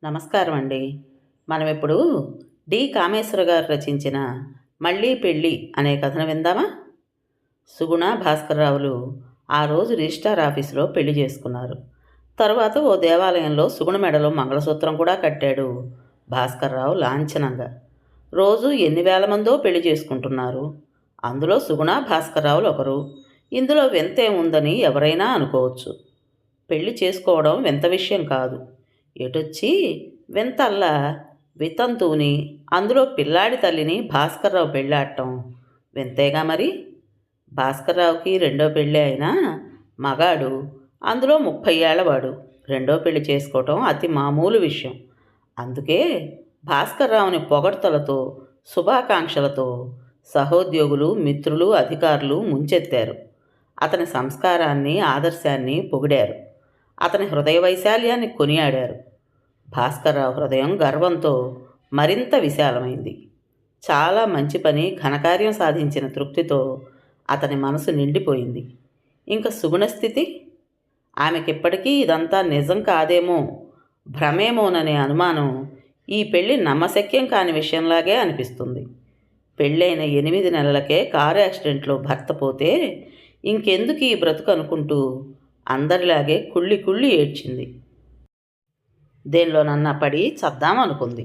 నమస్కారం అండి. మనం ఇప్పుడు డి కామేశ్వర గారు రచించిన మళ్ళీ పెళ్ళి అనే కథను విందామా? సుగుణ భాస్కర్రావులు ఆ రోజు రిజిస్ట్రార్ ఆఫీసులో పెళ్లి చేసుకున్నారు. తరువాత ఓ దేవాలయంలో సుగుణ మెడలో మంగళసూత్రం కూడా కట్టాడు భాస్కర్రావు లాంఛనంగా. రోజు ఎన్ని వేల మందో పెళ్లి చేసుకుంటున్నారు. అందులో సుగుణ భాస్కర్రావులు ఒకరు. ఇందులో వింతేముందని ఎవరైనా అనుకోవచ్చు. పెళ్లి చేసుకోవడం వింత విషయం కాదు. ఎటొచ్చి వింతల్లా వితంతువుని, అందులో పిల్లాడి తల్లిని భాస్కర్రావు పెళ్ళాడటం వింతేగా మరి. భాస్కర్రావుకి రెండో పెళ్ళి అయినా మగాడు, అందులో 30 ఏళ్లవాడు రెండో పెళ్లి చేసుకోవటం అతి మామూలు విషయం. అందుకే భాస్కర్రావుని పొగడ్తలతో, శుభాకాంక్షలతో సహోద్యోగులు, మిత్రులు, అధికారులు ముంచెత్తారు. అతని సంస్కారాన్ని, ఆదర్శాన్ని పొగిడారు. అతని హృదయ వైశాల్యాన్ని కొనియాడారు. భాస్కర్రావు హృదయం గర్వంతో మరింత విశాలమైంది. చాలా మంచి పని, ఘనకార్యం సాధించిన తృప్తితో అతని మనసు నిండిపోయింది. ఇంక సుగుణ స్థితి? ఆమెకిప్పటికీ ఇదంతా నిజం కాదేమో, భ్రమేమోననే అనుమానం ఈ పెళ్ళి నమ్మశక్యం కాని విషయంలాగే అనిపిస్తుంది. పెళ్ళైన 8 నెలలకే కారు యాక్సిడెంట్లో భర్త పోతే ఇంకెందుకు ఈ బ్రతుకు అనుకుంటూ అందరిలాగే కుళ్ళి కుళ్ళి ఏడ్చింది. దేనిలోనన్నా పడి చద్దామనుకుంది.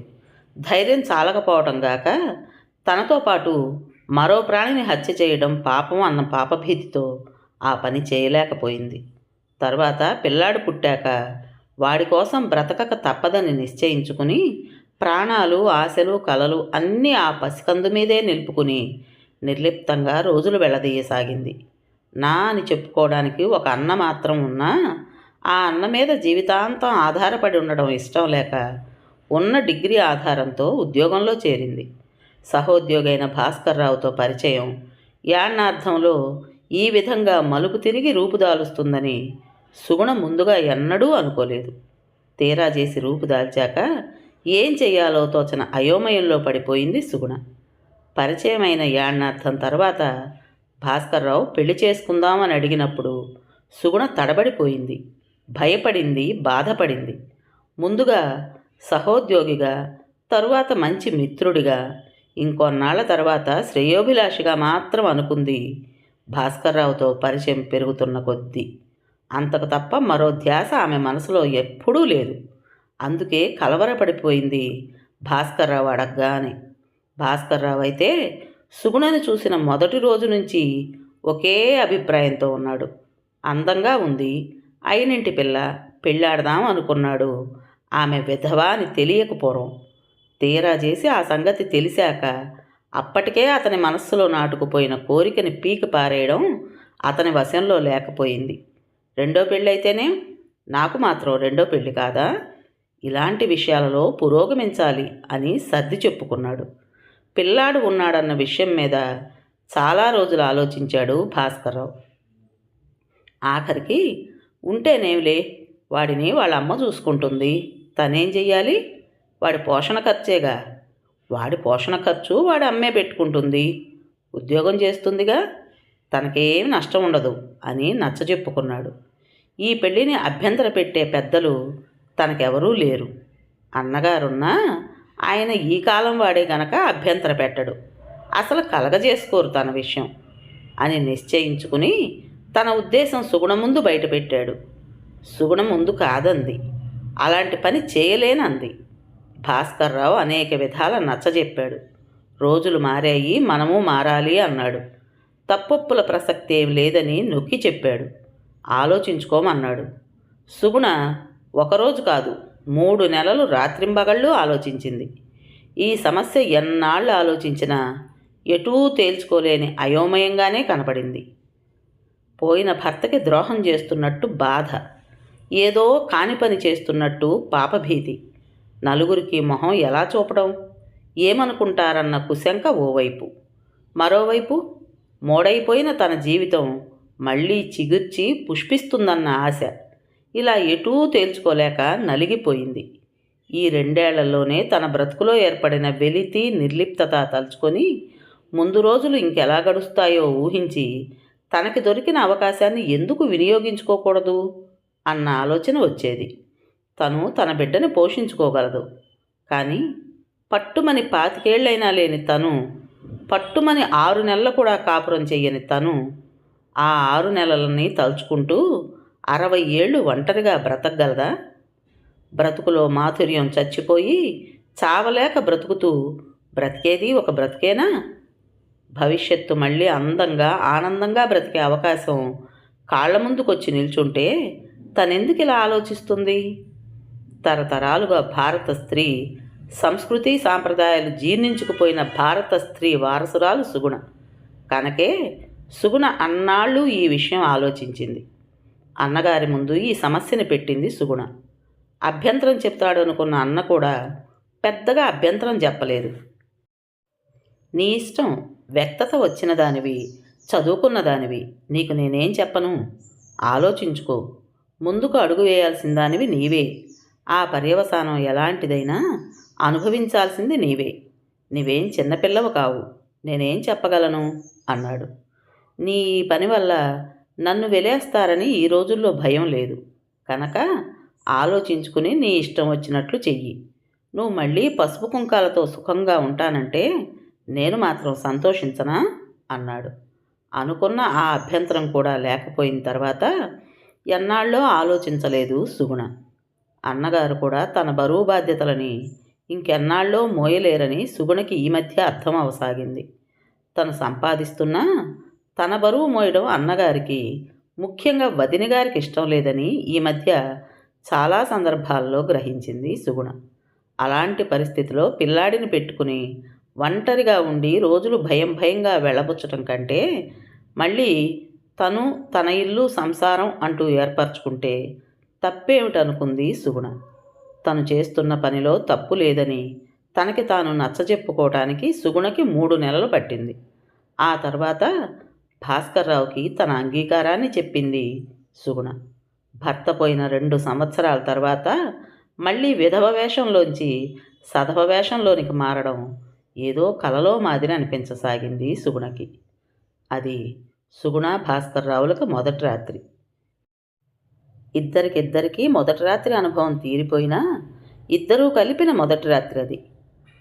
ధైర్యం చాలకపోవటం గాక తనతో పాటు మరో ప్రాణిని హత్య చేయడం పాపం అన్న పాపభీతితో ఆ పని చేయలేకపోయింది. తర్వాత పిల్లాడు పుట్టాక వాడి కోసం బ్రతకక తప్పదని నిశ్చయించుకుని ప్రాణాలు, ఆశలు, కలలు అన్నీ ఆ పసికందు మీదే నిలుపుకుని నిర్లిప్తంగా రోజులు వెళ్ళదీయసాగింది. నా అని చెప్పుకోవడానికి ఒక అన్న మాత్రం ఉన్నా ఆ అన్న మీద జీవితాంతం ఆధారపడి ఉండడం ఇష్టం లేక ఉన్న డిగ్రీ ఆధారంతో ఉద్యోగంలో చేరింది. సహోద్యోగైన భాస్కర్రావుతో పరిచయం యాణార్థంలో ఈ విధంగా మలుపు తిరిగి రూపుదాలుస్తుందని సుగుణ ముందుగా ఎన్నడూ అనుకోలేదు. తీరా చేసి రూపుదాల్చాక ఏం చెయ్యాలో తోచన అయోమయంలో పడిపోయింది సుగుణ. పరిచయమైన యాణార్థం తర్వాత భాస్కర్రావు పెళ్లి చేసుకుందామని అడిగినప్పుడు సుగుణ తడబడిపోయింది, భయపడింది, బాధపడింది. ముందుగా సహోద్యోగిగా, తరువాత మంచి మిత్రుడిగా, ఇంకొన్నాళ్ల తర్వాత శ్రేయోభిలాషిగా మాత్రం అనుకుంది. భాస్కర్రావుతో పరిచయం పెరుగుతున్న కొద్దీ అంతకు తప్ప మరో ధ్యాస ఆమె మనసులో ఎప్పుడూ లేదు. అందుకే కలవరపడిపోయింది భాస్కర్రావు అడగ్గానే. భాస్కర్రావు అయితే సుగుణని చూసిన మొదటి రోజు నుంచి ఒకే అభిప్రాయంతో ఉన్నాడు. అందంగా ఉంది, అయినింటి పిల్ల, పెళ్ళాడదాం అనుకున్నాడు. ఆమె విధవా అని తెలియకపోవడం. తీరా చేసి ఆ సంగతి తెలిసాక అప్పటికే అతని మనస్సులో నాటుకుపోయిన కోరికని పీకి పారేయడం అతని వశంలో లేకపోయింది. రెండో పెళ్ళి అయితేనే, నాకు మాత్రం రెండో పెళ్ళి కాదా, ఇలాంటి విషయాలలో పురోగమించాలి అని సర్ది చెప్పుకున్నాడు. పిల్లాడు ఉన్నాడన్న విషయం మీద చాలా రోజులు ఆలోచించాడు భాస్కర్రావు. ఆఖరికి ఉంటేనేమిలే, వాడిని వాళ్ళ అమ్మ చూసుకుంటుంది, తనేం చెయ్యాలి, వాడి పోషణ ఖర్చేగా, వాడి పోషణ ఖర్చు వాడి అమ్మే పెట్టుకుంటుంది, ఉద్యోగం చేస్తుందిగా, తనకేమి నష్టం ఉండదు అని నచ్చజెప్పుకున్నాడు. ఈ పెళ్ళిని అభ్యంతర పెట్టే పెద్దలు తనకెవరూ లేరు. అన్నగారున్నా ఆయన ఈ కాలం వాడే గనక అభ్యంతర పెట్టడు, అసలు కలగజేసుకోరు తన విషయం అని నిశ్చయించుకుని తన ఉద్దేశం సుగుణ ముందు బయటపెట్టాడు. సుగుణ ముందు కాదంది, అలాంటి పని చేయలేనంది. భాస్కర్రావు అనేక విధాల నచ్చజెప్పాడు. రోజులు మారాయి, మనము మారాలి అన్నాడు. తప్పొప్పుల ప్రసక్తి ఏం లేదని నొక్కి చెప్పాడు. ఆలోచించుకోమన్నాడు. సుగుణ ఒకరోజు కాదు, 3 నెలలు రాత్రింబగళ్ళు ఆలోచించింది. ఈ సమస్య ఎన్నాళ్ళు ఆలోచించినా ఎటూ తేల్చుకోలేని అయోమయంగానే కనపడింది. పోయిన భర్తకి ద్రోహం చేస్తున్నట్టు బాధ, ఏదో కాని పని చేస్తున్నట్టు పాపభీతి, నలుగురికి మొహం ఎలా చూపడం, ఏమనుకుంటారన్న కుశంక ఓవైపు, మరోవైపు మోడైపోయిన తన జీవితం మళ్ళీ చిగుర్చి పుష్పిస్తుందన్న ఆశ. ఇలా ఎటూ తేల్చుకోలేక నలిగిపోయింది. ఈ 2 ఏళ్లలోనే తన బ్రతుకులో ఏర్పడిన వెలితి, నిర్లిప్తత తలుచుకొని ముందు రోజులు ఇంకెలా గడుస్తాయో ఊహించి తనకి దొరికిన అవకాశాన్ని ఎందుకు వినియోగించుకోకూడదు అన్న ఆలోచన వచ్చేది. తను తన బిడ్డని పోషించుకోగలదు. కానీ పట్టుమని 25 లేని తను, పట్టుమని 6 నెలలు కూడా కాపురం చెయ్యని తను ఆ 6 నెలలని తలుచుకుంటూ 60 ఏళ్ళు ఒంటరిగా బ్రతకగలదా? బ్రతుకులో మాధుర్యం చచ్చిపోయి చావలేక బ్రతుకుతూ బ్రతికేది ఒక బ్రతికేనా? భవిష్యత్తు మళ్ళీ అందంగా ఆనందంగా బ్రతికే అవకాశం కాళ్ల ముందుకొచ్చి నిల్చుంటే తనెందుకు ఇలా ఆలోచిస్తుంది? తరతరాలుగా భారత స్త్రీ సంస్కృతి సాంప్రదాయాలు జీర్ణించుకుపోయిన భారత స్త్రీ వారసురాలు సుగుణ. కనుకే సుగుణ అన్నాళ్ళు ఈ విషయం ఆలోచించింది. అన్నగారి ముందు ఈ సమస్యని పెట్టింది సుగుణ. అభ్యంతరం చెప్తాడు అనుకున్న అన్న కూడా పెద్దగా అభ్యంతరం చెప్పలేదు. నీ ఇష్టం, వ్యక్తత వచ్చిన దానివి, చదువుకున్న దానివి, నీకు నేనేం చెప్పను, ఆలోచించుకో, ముందుకు అడుగు వేయాల్సిన దానివి నీవే, ఆ పర్యవసానం ఎలాంటిదైనా అనుభవించాల్సింది నీవే, నీవేం చిన్నపిల్లవు కావు, నేనేం చెప్పగలను అన్నాడు. నీ పని వల్ల నన్ను వెలేస్తారని ఈ రోజుల్లో భయం లేదు కనుక ఆలోచించుకుని నీ ఇష్టం వచ్చినట్లు చెయ్యి. నువ్వు మళ్ళీ పసుపు కుంకాలతో సుఖంగా ఉంటానంటే నేను మాత్రం సంతోషించనా అన్నాడు. అనుకున్న ఆ అభ్యంతరం కూడా లేకపోయిన తర్వాత ఎన్నాళ్ళో ఆలోచించలేదు సుగుణ. అన్నగారు కూడా తన బరువు బాధ్యతలని ఇంకెన్నాళ్ళో మోయలేరని సుగుణకి ఈ మధ్య అర్థం అవసాగింది. తను సంపాదిస్తున్నా తన బరువు మోయడం అన్నగారికి, ముఖ్యంగా వదిన గారికి ఇష్టం లేదని ఈ మధ్య చాలా సందర్భాల్లో గ్రహించింది సుగుణ. అలాంటి పరిస్థితిలో పిల్లాడిని పెట్టుకుని ఒంటరిగా ఉండి రోజులు భయంగా వెళ్ళబుచ్చటం కంటే మళ్ళీ తను తన ఇల్లు సంసారం అంటూ ఏర్పరచుకుంటే తప్పేమిటనుకుంది సుగుణ. తను చేస్తున్న పనిలో తప్పు లేదని తనకి తాను నచ్చజెప్పుకోవటానికి సుగుణకి 3 నెలలు పట్టింది. ఆ తర్వాత భాస్కర్రావుకి తన అంగీకారాన్ని చెప్పింది సుగుణ. భర్త పోయిన 2 సంవత్సరాల తర్వాత మళ్ళీ విధవ వేషంలోంచి సధవ వేషంలోనికి మారడం ఏదో కలలో మాదిరి అనిపించసాగింది సుగుణకి. అది సుగుణ భాస్కర్రావులకు మొదటి రాత్రి. ఇద్దరికిద్దరికీ మొదటి రాత్రి అనుభవం తీరిపోయినా ఇద్దరూ కలిపిన మొదటి రాత్రి అది.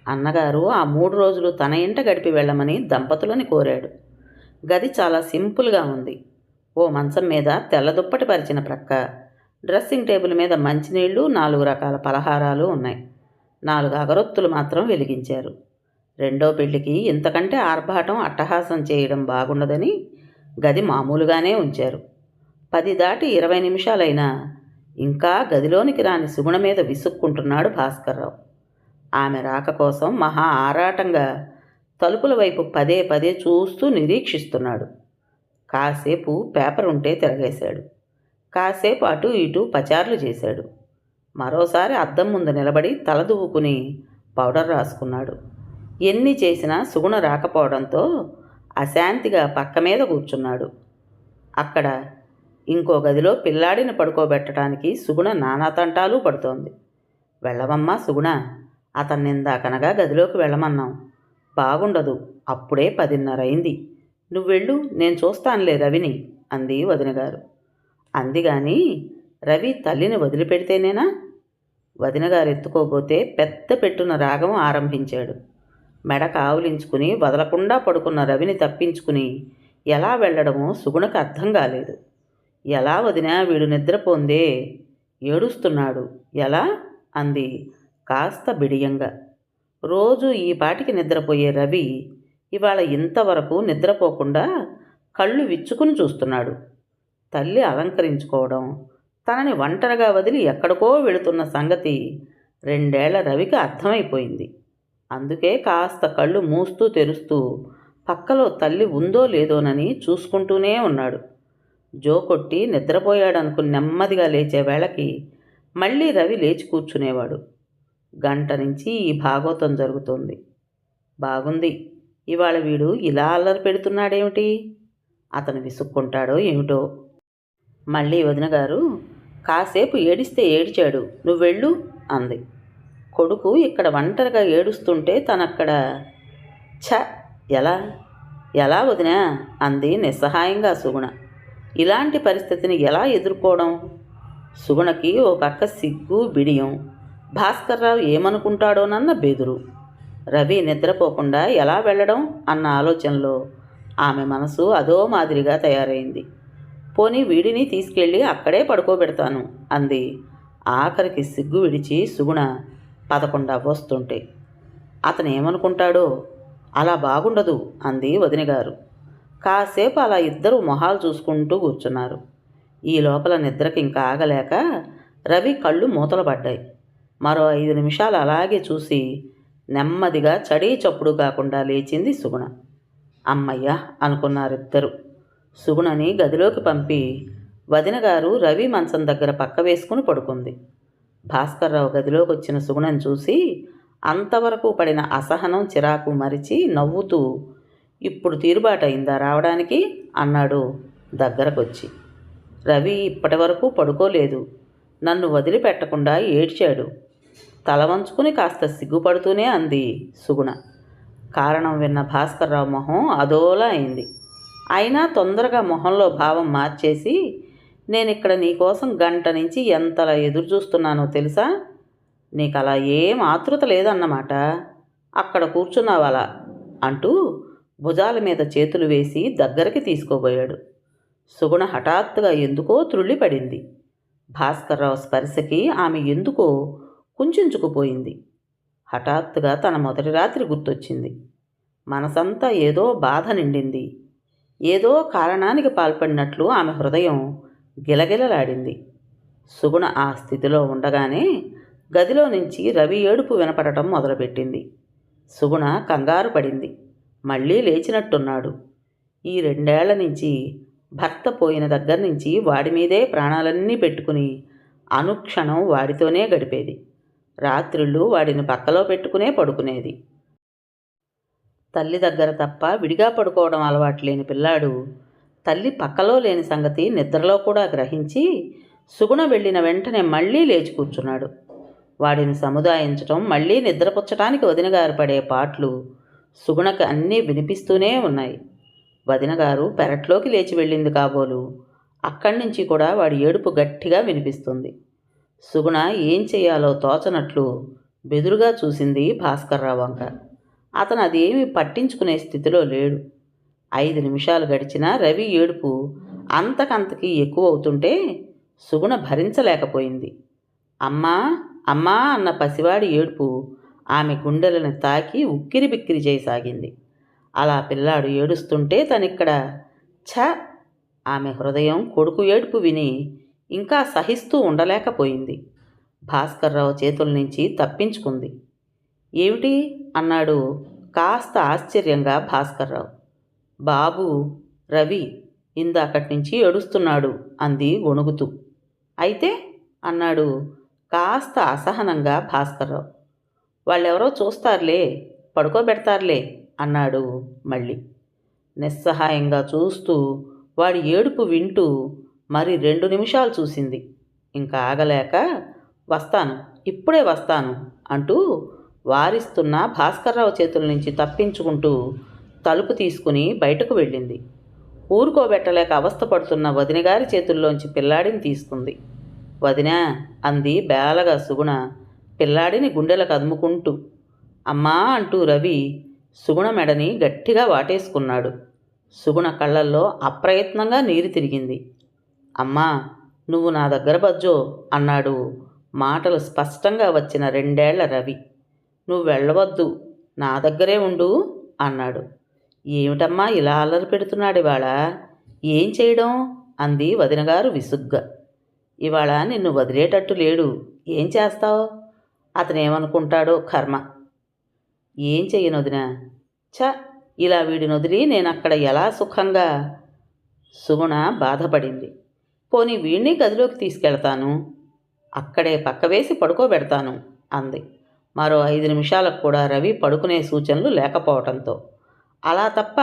అన్నగారు ఆ 3 రోజులు తన ఇంట గడిపి వెళ్ళమని దంపతులని కోరాడు. గది చాలా సింపుల్గా ఉంది. ఓ మంచం మీద తెల్ల దుప్పటి పరిచిన ప్రక్క, డ్రెస్సింగ్ టేబుల్ మీద మంచినీళ్లు, 4 రకాల పలహారాలు ఉన్నాయి. 4 అగరొత్తులు మాత్రం వెలిగించారు. రెండో పెళ్లికి ఇంతకంటే ఆర్భాటం అట్టహాసం చేయడం బాగుండదని గది మామూలుగానే ఉంచారు. 10 దాటి 20 నిమిషాలైనా ఇంకా గదిలోనికి రాని సుగుణ మీద విసుక్కుంటున్నాడు భాస్కర్రావు. ఆమె రాక కోసం మహా ఆరాటంగా తలుపుల వైపు పదే చూస్తూ నిరీక్షిస్తున్నాడు. కాసేపు పేపర్ ఉంటే తిరగేశాడు. కాసేపు అటు ఇటు పచార్లు చేశాడు. మరోసారి అద్దం ముందు నిలబడి తల దువ్వుకుని పౌడర్ రాసుకున్నాడు. ఎన్ని చేసినా సుగుణ రాకపోవడంతో అశాంతిగా పక్క మీద కూర్చున్నాడు. అక్కడ ఇంకో గదిలో పిల్లాడిని పడుకోబెట్టడానికి సుగుణ నానా తంటాలు పడుతోంది. వెళ్ళవమ్మా సుగుణ, అతన్నిందాకనగా గదిలోకి వెళ్ళమన్నాం. బాగుండదు, అప్పుడే 10:30 అయింది. నువ్వెళ్ళు, నేను చూస్తానులే రవిని అంది వదినగారు. అందిగాని రవి తల్లిని వదిలిపెడితేనేనా? వదినగారు ఎత్తుకోబోతే పెద్ద పెట్టున రాగం ఆరంభించాడు. మెడ కావులించుకుని వదలకుండా పడుకున్న రవిని తప్పించుకుని ఎలా వెళ్ళడమో సుగుణకు అర్థం కాలేదు. ఎలా వదినా, వీడు నిద్రపోందే, ఏడుస్తున్నాడు, ఎలా అంది కాస్త బిడియంగా. రోజు ఈ పాటికి నిద్రపోయే రవి ఇవాళ ఇంతవరకు నిద్రపోకుండా కళ్ళు విచ్చుకుని చూస్తున్నాడు. తల్లి అలంకరించుకోవడం, తనని ఒంటరిగా వదిలి ఎక్కడికో వెళుతున్న సంగతి 2 ఏళ్ల రవికి అర్థమైపోయింది. అందుకే కాస్త కళ్ళు మూస్తూ తెరుస్తూ పక్కలో తల్లి ఉందో లేదోనని చూసుకుంటూనే ఉన్నాడు. జోకొట్టి నిద్రపోయాడనుకుని నెమ్మదిగా లేచే వేళకి మళ్ళీ రవి లేచి కూర్చునేవాడు. గంట నుంచి ఈ భాగవతం జరుగుతోంది. బాగుంది, ఇవాళ వీడు ఇలా అల్లరి పెడుతున్నాడేమిటి? అతను విసుక్కుంటాడో ఏమిటో. మళ్ళీ వదినగారు, కాసేపు ఏడిస్తే ఏడిచాడు, నువ్వెళ్ళు అంది. కొడుకు ఇక్కడ ఒంటరిగా ఏడుస్తుంటే తనక్కడ ఛ ఎలా ఎలా వదినా అంది నిస్సహాయంగా సుగుణ. ఇలాంటి పరిస్థితిని ఎలా ఎదుర్కోవడం? సుగుణకి ఓ పక్క సిగ్గు బిడియం, భాస్కర్రావు ఏమనుకుంటాడోనన్న బెదురు. రవి నిద్రపోకుండా ఎలా వెళ్ళడం అన్న ఆలోచనలో ఆమె మనసు అదో మాదిరిగా తయారైంది. పోనీ వీడిని తీసుకెళ్ళి అక్కడే పడుకోబెడతాను అంది ఆఖరికి సిగ్గు విడిచి సుగుణ 11 అవ్వొస్తుంటే. అతను ఏమనుకుంటాడో, అలా బాగుండదు అంది వదినగారు. కాసేపు అలా ఇద్దరు మొహాలు చూసుకుంటూ కూర్చున్నారు. ఈ లోపల నిద్రకి ఇంకా ఆగలేక రవి కళ్ళు మూతలు పడ్డాయి. మరో 5 నిమిషాలు అలాగే చూసి నెమ్మదిగా చడీ చప్పుడు కాకుండా లేచింది సుగుణ. అమ్మయ్య అనుకున్నారిద్దరు. సుగుణని గదిలోకి పంపి వదినగారు రవి మంచం దగ్గర పక్క వేసుకుని పడుకుంది. భాస్కర్రావు గదిలోకి వచ్చిన సుగుణని చూసి అంతవరకు పడిన అసహనం చిరాకు మరిచి నవ్వుతూ, ఇప్పుడు తీరుబాటయిందా రావడానికి అన్నాడు దగ్గరకొచ్చి. రవి ఇప్పటి వరకు పడుకోలేదు, నన్ను వదిలిపెట్టకుండా ఏడ్చాడు. తల వంచుకుని కాస్త సిగ్గుపడుతూనే అంది సుగుణ. కారణం విన్న భాస్కర్రావు మొహం అదోలా అయింది. అయినా తొందరగా మొహంలో భావం మార్చేసి, నేనిక్కడ నీకోసం గంట నుంచి ఎంతలా ఎదురు చూస్తున్నానో తెలుసా? నీకు అలా ఏం ఆతృత లేదన్నమాట, అక్కడ కూర్చున్నావలా అంటూ భుజాల మీద చేతులు వేసి దగ్గరికి తీసుకోబోయాడు. సుగుణ హఠాత్తుగా ఎందుకో త్రుళ్ళిపడింది. భాస్కర్రావు స్పర్శకి ఆమె ఎందుకో కుంచుకుపోయింది. హఠాత్తుగా తన మొదటి రాత్రి గుర్తొచ్చింది. మనసంతా ఏదో బాధ నిండింది. ఏదో కారణానికి పాల్పడినట్లు ఆమె హృదయం గిలగిలలాడింది. సుగుణ ఆ స్థితిలో ఉండగానే గదిలో నుంచి రవి ఏడుపు వినపడటం మొదలుపెట్టింది. సుగుణ కంగారు పడింది. మళ్ళీ లేచినట్టున్నాడు. ఈ 2 ఏళ్ల నుంచి భర్త పోయిన దగ్గర నుంచి వాడి మీదే ప్రాణాలన్నీ పెట్టుకుని అనుక్షణం వాడితోనే గడిపేది. రాత్రిళ్ళు వాడిని పక్కలో పెట్టుకునే పడుకునేది. తల్లి దగ్గర తప్ప విడిగా పడుకోవడం అలవాటు లేని పిల్లాడు తల్లి పక్కలో లేని సంగతి నిద్రలో కూడా గ్రహించి సుగుణ వెళ్ళిన వెంటనే మళ్ళీ లేచి కూర్చున్నాడు. వాడిని సముదాయించటం, మళ్ళీ నిద్రపుచ్చటానికి వదినగారు పడే పాట్లు సుగుణకు అన్నీ వినిపిస్తూనే ఉన్నాయి. వదినగారు పెరట్లోకి లేచి వెళ్ళింది కాబోలు. అక్కడి నుంచి కూడా వాడి ఏడుపు గట్టిగా వినిపిస్తుంది. సుగుణ ఏం చేయాలో తోచనట్లు బెదురుగా చూసింది భాస్కర్రావు వంక. అతను అదేమీ పట్టించుకునే స్థితిలో లేడు. 5 నిమిషాలు గడిచినా రవి ఏడుపు అంతకంతకీ ఎక్కువ అవుతుంటే సుగుణ భరించలేకపోయింది. అమ్మా అమ్మా అన్న పసివాడి ఏడుపు ఆమె గుండెలను తాకి ఉక్కిరి బిక్కిరి చేయసాగింది. అలా పిల్లాడు ఏడుస్తుంటే తనిక్కడ ఛ! ఆమె హృదయం కొడుకు ఏడుపు విని ఇంకా సహిస్తూ ఉండలేకపోయింది. భాస్కర్రావు చేతుల నుంచి తప్పించుకుంది. ఏమిటి అన్నాడు కాస్త ఆశ్చర్యంగా భాస్కర్రావు. బాబు రవి ఇందాకటి నుంచి ఏడుస్తున్నాడు అంది గొణుగుతూ. అయితే అన్నాడు కాస్త అసహనంగా భాస్కర్రావు. వాళ్ళెవరో చూస్తారులే, పడుకోబెడతారులే అన్నాడు మళ్ళీ. నిస్సహాయంగా చూస్తూ వాడి ఏడుపు వింటూ మరి 2 నిమిషాలు చూసింది. ఇంకా ఆగలేక వస్తాను, ఇప్పుడే వస్తాను అంటూ వారిస్తున్న భాస్కర్రావు చేతుల నుంచి తప్పించుకుంటూ తలుపు తీసుకుని బయటకు వెళ్ళింది. ఊరుకోబెట్టలేక అవస్థపడుతున్న వదినగారి చేతుల్లోంచి పిల్లాడిని తీసుకుంది. వదినా అంది బేలగా సుగుణ పిల్లాడిని గుండెలకు అదుముకుంటూ. అమ్మా అంటూ రవి సుగుణ మెడని గట్టిగా వాటేసుకున్నాడు. సుగుణ కళ్ళల్లో అప్రయత్నంగా నీరు తిరిగింది. అమ్మా నువ్వు నా దగ్గర బజ్జో అన్నాడు మాటలు స్పష్టంగా వచ్చిన 2 ఏళ్ల రవి. నువ్వు వెళ్ళవద్దు, నా దగ్గరే ఉండు అన్నాడు. ఏమిటమ్మా ఇలా అల్లరి పెడుతున్నాడు ఇవాళ, ఏం చేయడం అంది వదినగారు విసుగ్గా. ఇవాళ నిన్ను వదిలేటట్టు లేడు, ఏం చేస్తావు? అతనేమనుకుంటాడో కర్మ. ఏం చెయ్యను వదినా. ఛ! ఇలా వీడిని వదిలి నేనక్కడ ఎలా సుఖంగా. సుగుణ బాధపడింది. పోనీ వీడిని గదిలోకి తీసుకెళ్తాను, అక్కడే పక్కవేసి పడుకోబెడతాను అంది. మరో 5 నిమిషాలకు కూడా రవి పడుకునే సూచనలు లేకపోవడంతో అలా తప్ప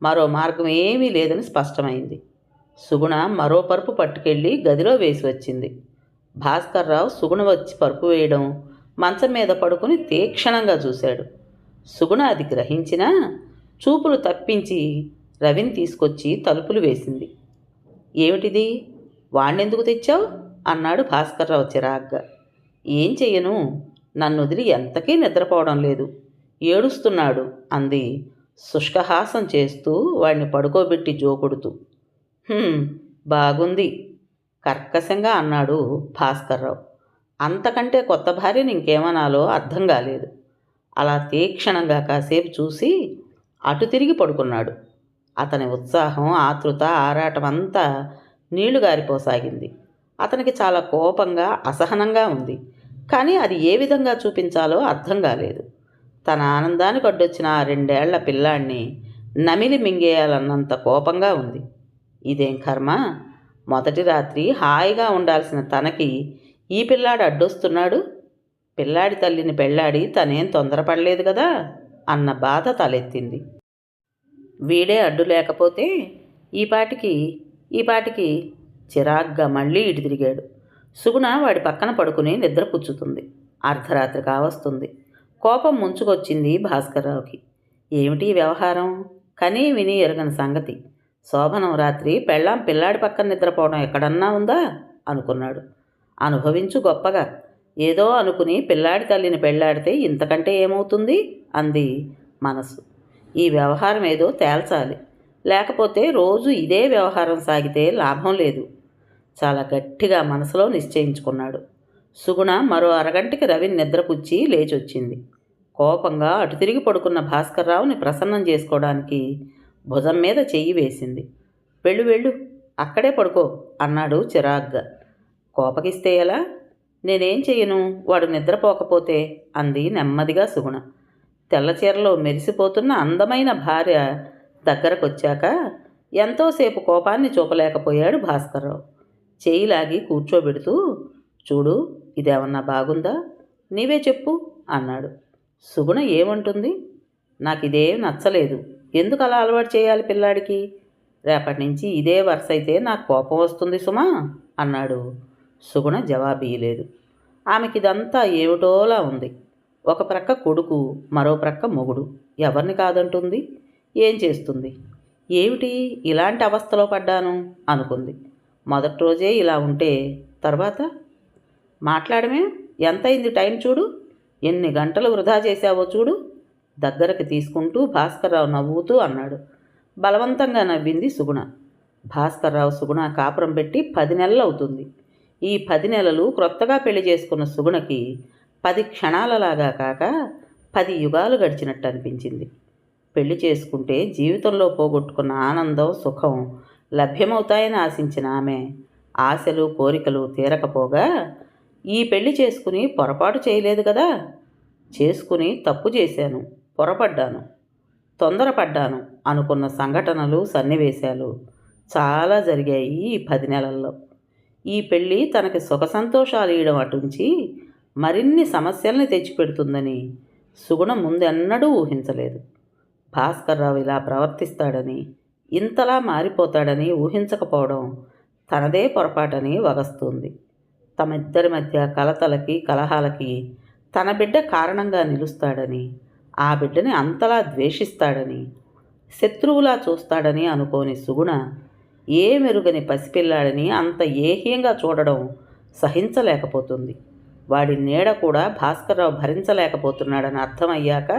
మరో మార్గం ఏమీ లేదని స్పష్టమైంది. సుగుణ మరో పరుపు పట్టుకెళ్ళి గదిలో వేసి వచ్చింది. భాస్కర్రావు సుగుణ వచ్చి పరుపు వేయడం, మంచం మీద పడుకుని తీక్షణంగా చూశాడు. సుగుణ అది గ్రహించినా చూపులు తప్పించి రవిని తీసుకొచ్చి తలుపులు వేసింది. ఏమిటిది, వాణ్ణెందుకు తెచ్చావు అన్నాడు భాస్కర్రావు చిరాగ్గా. ఏం చెయ్యను, నన్ను వదిలి ఎంతకీ నిద్రపోవడం లేదు, ఏడుస్తున్నాడు అంది శుష్కహాసం చేస్తూ వాడిని పడుకోబెట్టి జోకొడుతూ. "హుం, బాగుంది" కర్కశంగా అన్నాడు భాస్కర్రావు. అంతకంటే కొత్త భార్యని ఇంకేమనాలో అర్థం కాలేదు. అలా తీక్షణంగా కాసేపు చూసి అటు తిరిగి పడుకున్నాడు. అతని ఉత్సాహం, ఆతృత, ఆరాటం అంతా నీళ్లు గారిపోసాగింది. అతనికి చాలా కోపంగా, అసహనంగా ఉంది. కానీ అది ఏ విధంగా చూపించాలో అర్థం కాలేదు. తన ఆనందానికి అడ్డొచ్చిన ఆ 2 ఏళ్ల పిల్లాణ్ణి నమిలి మింగేయాలన్నంత కోపంగా ఉంది. ఇదేం కర్మ, మొదటి రాత్రి హాయిగా ఉండాల్సిన తనకి ఈ పిల్లాడు అడ్డొస్తున్నాడు. పిల్లాడి తల్లిని పెళ్ళాడి తనేం తొందరపడలేదు కదా అన్న బాధ తలెత్తింది. వీడే అడ్డు లేకపోతే ఈ పాటికి చిరాగ్గా మళ్ళీ ఇటు తిరిగాడు. సుగుణ వాడి పక్కన పడుకుని నిద్రపుచ్చుతుంది. అర్ధరాత్రి కావస్తుంది. కోపం ముంచుకొచ్చింది భాస్కర్రావుకి. ఏమిటి వ్యవహారం? కనీ విని ఎరగని సంగతి. శోభనం రాత్రి పెళ్ళాం పిల్లాడి పక్కన నిద్రపోవడం ఎక్కడన్నా ఉందా అనుకున్నాడు. అనుభవించు గొప్పగా. ఏదో అనుకుని పిల్లాడి తల్లిని పెళ్ళాడితే ఇంతకంటే ఏమవుతుంది అంది మనసు. ఈ వ్యవహారం ఏదో తేల్చాలి, లేకపోతే రోజు ఇదే వ్యవహారం సాగితే లాభం లేదు. చాలా గట్టిగా మనసులో నిశ్చయించుకున్నాడు. సుగుణ మరో అరగంటకి రవిని నిద్రపుచ్చి లేచొచ్చింది. కోపంగా అటు తిరిగి పడుకున్న భాస్కర్రావుని ప్రసన్నం చేసుకోవడానికి భుజం మీద చెయ్యి వేసింది. వెళ్ళు వెళ్ళు, అక్కడే పడుకో అన్నాడు చిరాగ్గా. కోపగిస్తే ఎలా? నేనేం చెయ్యను, వాడు నిద్రపోకపోతే అంది నెమ్మదిగా సుగుణ. తెల్లచీరలో మెరిసిపోతున్న అందమైన భార్య దగ్గరకొచ్చాక ఎంతోసేపు కోపాన్ని చూపలేకపోయాడు భాస్కర్రావు. చేయి లాగి కూర్చోబెడుతూ, చూడు, ఇదేమన్నా బాగుందా, నీవే చెప్పు అన్నాడు. సుగుణ ఏమంటుంది? నాకిదేం నచ్చలేదు, ఎందుకు అలా అలవాటు చేయాలి పిల్లాడికి? రేపటి నుంచి ఇదే వరుస అయితే నాకు కోపం వస్తుంది సుమా అన్నాడు. సుగుణ జవాబీయలేదు. ఆమెకిదంతా ఏమిటోలా ఉంది. ఒక ప్రక్క కొడుకు, మరో ప్రక్క మొగుడు. ఎవరిని కాదంటుంది? ఏం చేస్తుంది? ఏమిటి ఇలాంటి అవస్థలో పడ్డాను అనుకుంది. మొదటి రోజే ఇలా ఉంటే తర్వాత మాట్లాడమే? ఎంతైంది టైం చూడు, ఎన్ని గంటలు వృధా చేశావో చూడు దగ్గరకు తీసుకుంటూ భాస్కర్రావు నవ్వుతూ అన్నాడు. బలవంతంగా నవ్వింది సుగుణ. భాస్కర్రావు సుగుణ కాపురం పెట్టి 10 నెలలు అవుతుంది. ఈ 10 నెలలు క్రొత్తగా పెళ్లి చేసుకున్న సుగుణకి 10 క్షణాలలాగా కాక 10 యుగాలు గడిచినట్టు అనిపించింది. పెళ్లి చేసుకుంటే జీవితంలో పోగొట్టుకున్న ఆనందం, సుఖం లభ్యమవుతాయని ఆశించిన ఆమె ఆశలు, కోరికలు తీరకపోగా ఈ పెళ్లి చేసుకుని పొరపాటు చేయలేదు కదా. చేసుకుని తప్పు చేశాను, పొరపడ్డాను, తొందరపడ్డాను అనుకున్న సంఘటనలు, సన్నివేశాలు చాలా జరిగాయి ఈ 10 నెలల్లో. ఈ పెళ్ళి తనకి సుఖ సంతోషాలు ఇవ్వడం అటుంచి మరిన్ని సమస్యల్ని తెచ్చిపెడుతుందని సుగుణ ముందెన్నడూ ఊహించలేదు. భాస్కర్రావు ఇలా ప్రవర్తిస్తాడని, ఇంతలా మారిపోతాడని ఊహించకపోవడం తనదే పొరపాటని వగస్తుంది. తమిద్దరి మధ్య కలతలకి, కలహాలకి తన బిడ్డ కారణంగా నిలుస్తాడని, ఆ బిడ్డని అంతలా ద్వేషిస్తాడని, శత్రువులా చూస్తాడని అనుకోని సుగుణ ఏ మెరుగని పసిపిల్లాడని అంత ఏహ్యంగా చూడడం సహించలేకపోతుంది. వాడి నీడ కూడా భాస్కర్రావు భరించలేకపోతున్నాడని అర్థమయ్యాక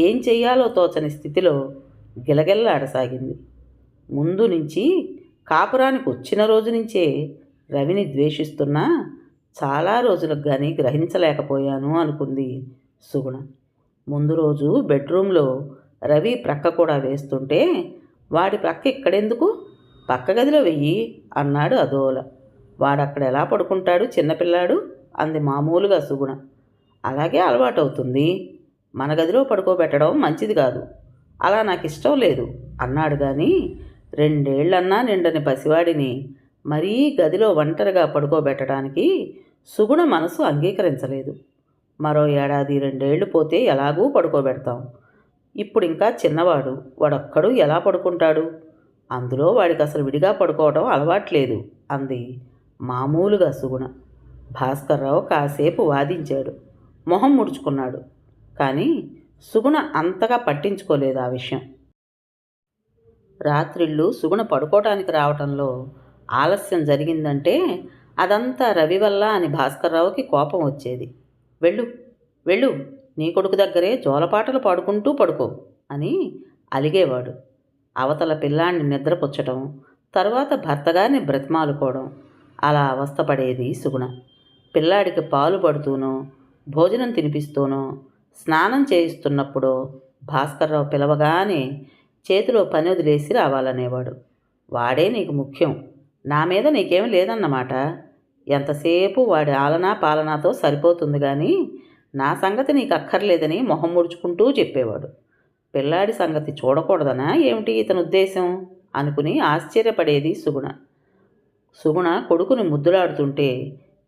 ఏం చెయ్యాలో తోచని స్థితిలో గిలగిల్లాడసాగింది. ముందు నుంచి, కాపురానికి వచ్చిన రోజు నుంచే రవిని ద్వేషిస్తున్నా చాలా రోజులకు కానీ గ్రహించలేకపోయాను అనుకుంది సుగుణ. ముందు రోజు బెడ్రూమ్లో రవి ప్రక్క కూడా వేస్తుంటే, వాడి ప్రక్క ఇక్కడెందుకు, పక్క గదిలో వెయ్యి అన్నాడు అదోల. వాడక్కడ ఎలా పడుకుంటాడు చిన్నపిల్లాడు అంది మామూలుగా సుగుణ. అలాగే అలవాటవుతుంది, మన గదిలో పడుకోబెట్టడం మంచిది కాదు, అలా నాకు ఇష్టం లేదు అన్నాడు. కానీ 2 ఏళ్లన్నా నిండని పసివాడిని మరీ గదిలో ఒంటరిగా పడుకోబెట్టడానికి సుగుణ మనసు అంగీకరించలేదు. మరో 1-2 ఏళ్ళు పోతే ఎలాగూ పడుకోబెడతాం. ఇప్పుడు ఇంకా చిన్నవాడు, వాడొక్కడు ఎలా పడుకుంటాడు? అందులో వాడికి అసలు విడిగా పడుకోవడం అలవాట్లేదు అంది మామూలుగా సుగుణ. భాస్కర్రావు కాసేపు వాదించాడు, మొహం ముడుచుకున్నాడు. కానీ సుగుణ అంతగా పట్టించుకోలేదు ఆ విషయం. రాత్రిళ్ళు సుగుణ పడుకోవటానికి రావటంలో ఆలస్యం జరిగిందంటే అదంతా రవి వల్ల అని భాస్కర్రావుకి కోపం వచ్చేది. వెళ్ళు వెళ్ళు, నీ కొడుకు దగ్గరే జోలపాటలు పాడుకుంటూ పడుకో అని అలిగేవాడు. అవతల పిల్లాన్ని నిద్రపుచ్చటం, తరువాత భర్తగారిని బ్రతిమాలుకోవడం, అలా అవస్థపడేది సుగుణ. పిల్లాడికి పాలు పడుతూనో, భోజనం తినిపిస్తూనో, స్నానం చేయిస్తున్నప్పుడో భాస్కర్రావు పిలవగానే చేతిలో పని వదిలేసి రావాలనేవాడు. వాడే నీకు ముఖ్యం, నా మీద నీకేం లేదన్నమాట. ఎంతసేపు వాడి ఆలనా పాలనాతో సరిపోతుంది కానీ నా సంగతి నీకు అక్కర్లేదని మొహం ముడుచుకుంటూ చెప్పేవాడు. పిల్లాడి సంగతి చూడకూడదనా ఏమిటి ఇతని ఉద్దేశం అనుకుని ఆశ్చర్యపడేది సుగుణ. సుగుణ కొడుకుని ముద్దులాడుతుంటే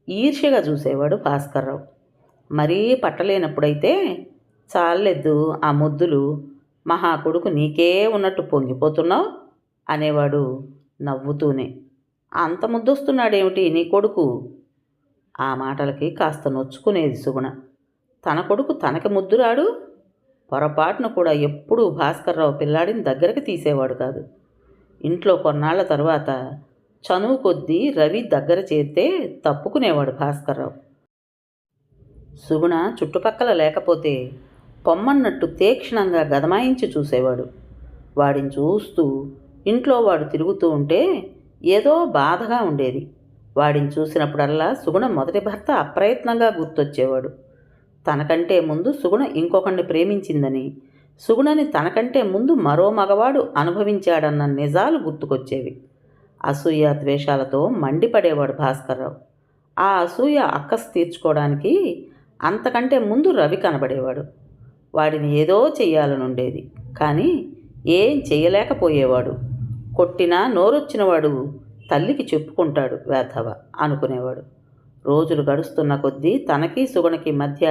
ఈర్ష్యగా చూసేవాడు భాస్కర్రావు. మరీ పట్టలేనప్పుడైతే చాలెద్దు ఆ ముద్దులు, మహా కొడుకు నీకే ఉన్నట్టు పొంగిపోతున్నావు అనేవాడు నవ్వుతూనే. అంత ముద్దొస్తున్నాడేమిటి నీ కొడుకు? ఆ మాటలకి కాస్త నొచ్చుకునేది సుగుణ. తన కొడుకు తనకి ముద్దురాడు? పొరపాటును కూడా ఎప్పుడూ భాస్కర్రావు పిల్లాడిని దగ్గరికి తీసేవాడు కాదు. ఇంట్లో కొన్నాళ్ల తరువాత చనువు కొద్దీ రవి దగ్గర చేరితే తప్పుకునేవాడు భాస్కర్రావు. సుగుణ చుట్టుపక్కల లేకపోతే పొమ్మన్నట్టు తీక్షణంగా గదమాయించి చూసేవాడు. వాడిని చూస్తూ ఇంట్లో వాడు తిరుగుతూ ఉంటే ఏదో బాధగా ఉండేది. వాడిని చూసినప్పుడల్లా సుగుణ మొదటి భర్త అప్రయత్నంగా గుర్తొచ్చేవాడు. తనకంటే ముందు సుగుణ ఇంకొకరిని ప్రేమించిందని, సుగుణని తనకంటే ముందు మరో మగవాడు అనుభవించాడన్న నిజాలు గుర్తుకొచ్చేవి. అసూయ ద్వేషాలతో మండిపడేవాడు భాస్కర్రావు. ఆ అసూయ అక్కసు తీర్చుకోవడానికి అంతకంటే ముందు రవి కనబడేవాడు. వాడిని ఏదో చెయ్యాలనుండేది, కానీ ఏం చెయ్యలేకపోయేవాడు. కొట్టినా నోరొచ్చినవాడు తల్లికి చెప్పుకుంటాడు వేధవ అనుకునేవాడు. రోజులు గడుస్తున్న కొద్దీ తనకి సుగుణకి మధ్య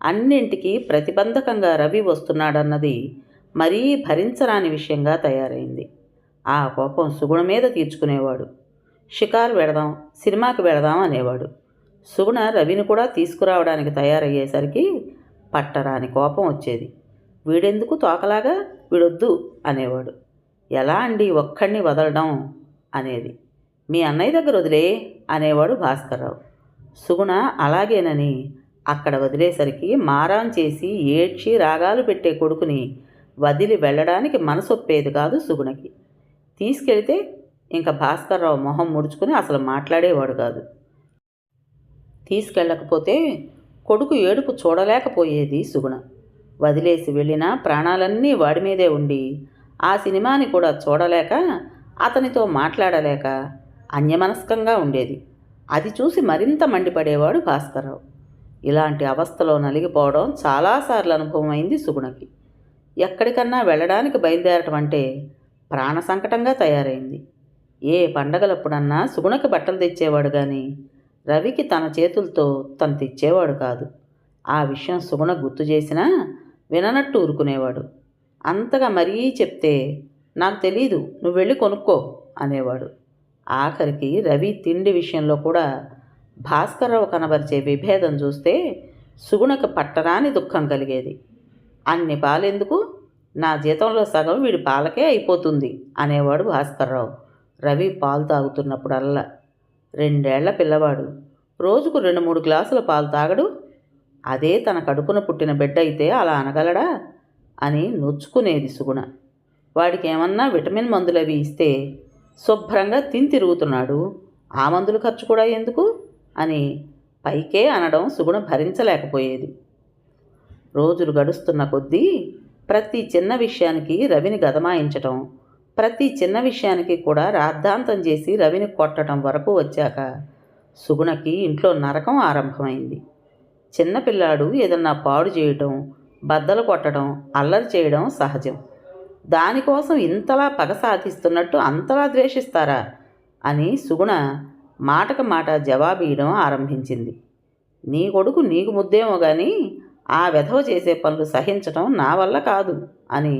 అన్నింటికీ ప్రతిబంధకంగా రవి వస్తున్నాడన్నది మరీ భరించరాని విషయంగా తయారైంది. ఆ కోపం సుగుణ మీద తీర్చుకునేవాడు. షికారు వెడదాం, సినిమాకి వెళదాం అనేవాడు. సుగుణ రవిని కూడా తీసుకురావడానికి తయారయ్యేసరికి పట్టరాని కోపం వచ్చేది. వీడెందుకు తోకలాగా, వీడొద్దు అనేవాడు. ఎలా అండి ఒక్కడిని వదలడం అనేది. మీ అన్నయ్య దగ్గర వదిలే అనేవాడు భాస్కర్రావు. సుగుణ అలాగేనని అక్కడ వదిలేసరికి మారాన్ చేసి ఏడ్చి రాగాలు పెట్టే కొడుకుని వదిలి వెళ్ళడానికి మనసొప్పేది కాదు సుగుణకి. తీసుకెళితే ఇంకా భాస్కర్రావు మొహం ముడుచుకుని అసలు మాట్లాడేవాడు కాదు. తీసుకెళ్ళకపోతే కొడుకు ఏడుపు చూడలేకపోయేది సుగుణ. వదిలేసి వెళ్ళినా ప్రాణాలన్నీ వాడి మీదే ఉండి ఆ సినిమాని కూడా చూడలేక, అతనితో మాట్లాడలేక అన్యమనస్కంగా ఉండేది. అది చూసి మరింత మండిపడేవాడు భాస్కర్రావు. ఇలాంటి అవస్థలో నలిగిపోవడం చాలాసార్లు అనుభవం అయింది సుగుణకి. ఎక్కడికన్నా వెళ్ళడానికి బయలుదేరటం అంటే ప్రాణ సంకటంగా తయారైంది. ఏ పండగలప్పుడన్నా సుగుణకి బట్టలు తెచ్చేవాడు కానీ రవికి తన చేతులతో తను తెచ్చేవాడు కాదు. ఆ విషయం సుగుణ గుర్తు చేసినా విననట్టు ఊరుకునేవాడు. అంతగా మరీ చెప్తే నాకు తెలీదు, నువ్వు వెళ్ళి కొనుక్కో అనేవాడు. ఆఖరికి రవి తిండి విషయంలో కూడా భాస్కర్రావు కనబరిచే విభేదం చూస్తే సుగుణకు పట్టరాని దుఃఖం కలిగేది. అన్ని పాలెందుకు, నా జీతంలో సగం వీడి పాలకే అయిపోతుంది అనేవాడు భాస్కర్రావు రవి పాలు తాగుతున్నప్పుడల్లా. 2 ఏళ్ల పిల్లవాడు రోజుకు 2-3 గ్లాసుల పాలు తాగడు. అదే తన కడుపున పుట్టిన బిడ్డ అయితే అలా అనగలడా అని నొచ్చుకునేది సుగుణ. వాడికి ఏమన్నా విటమిన్ మందులు అవి ఇస్తే శుభ్రంగా తిని తిరుగుతున్నాడు, ఆ మందుల ఖర్చు కూడా ఎందుకు అని పైకే అనడం సుగుణ భరించలేకపోయేది. రోజులు గడుస్తున్న కొద్దీ ప్రతి చిన్న విషయానికి రవిని గదమాయించటం, ప్రతి చిన్న విషయానికి కూడా రాద్ధాంతం చేసి రవిని కొట్టడం వరకు వచ్చాక సుగుణకి ఇంట్లో నరకం ఆరంభమైంది. చిన్నపిల్లాడు ఏదన్నా పాడు చేయటం, బద్దలు కొట్టడం, అల్లరి చేయడం సహజం. దానికోసం ఇంతలా పగ సాధిస్తున్నట్టు అంతలా ద్వేషిస్తారా అని సుగుణ మాటకు మాట జవాబీయడం ఆరంభించింది. నీ కొడుకు నీకు ముద్దేమో కానీ ఆ వెధవ చేసే పనులు సహించటం నా వల్ల కాదు అని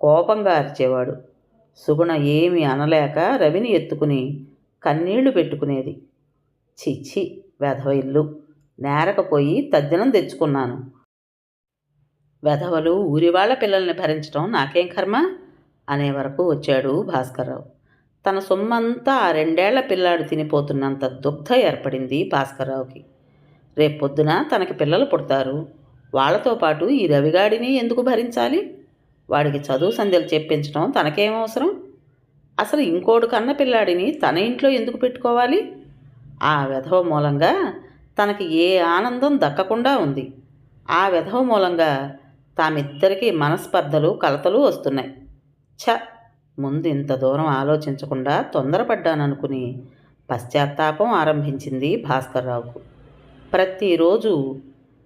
కోపంగా అరిచేవాడు. సుగుణ ఏమీ అనలేక రవిని ఎత్తుకుని కన్నీళ్లు పెట్టుకునేది. చిచ్చి వెధవ ఇల్లు, నేరకపోయి తజ్జనం తెచ్చుకున్నాను. వెధవలు ఊరివాళ్ల పిల్లల్ని భరించడం నాకేం కర్మ అనే వరకు వచ్చాడు భాస్కర్రావు. తన సొమ్మంతా ఆ 2 ఏళ్ల పిల్లాడు తినిపోతున్నంత దుగ్ధ ఏర్పడింది భాస్కర్రావుకి. రేపొద్దున తనకి పిల్లలు పుడతారు. వాళ్లతో పాటు ఈ రవిగాడిని ఎందుకు భరించాలి? వాడికి చదువు సంధ్యలు చెప్పించడం తనకేమవసరం? అసలు ఇంకోడు కన్న పిల్లాడిని తన ఇంట్లో ఎందుకు పెట్టుకోవాలి? ఆ వెధవ మూలంగా తనకి ఏ ఆనందం దక్కకుండా ఉంది. ఆ వెధవ మూలంగా తామిద్దరికీ మనస్పర్ధలు కలతలు వస్తున్నాయి. ఛ! ముందు ఇంత దూరం ఆలోచించకుండా తొందరపడ్డాననుకుని పశ్చాత్తాపం ఆరంభించింది భాస్కర్రావుకు. ప్రతిరోజు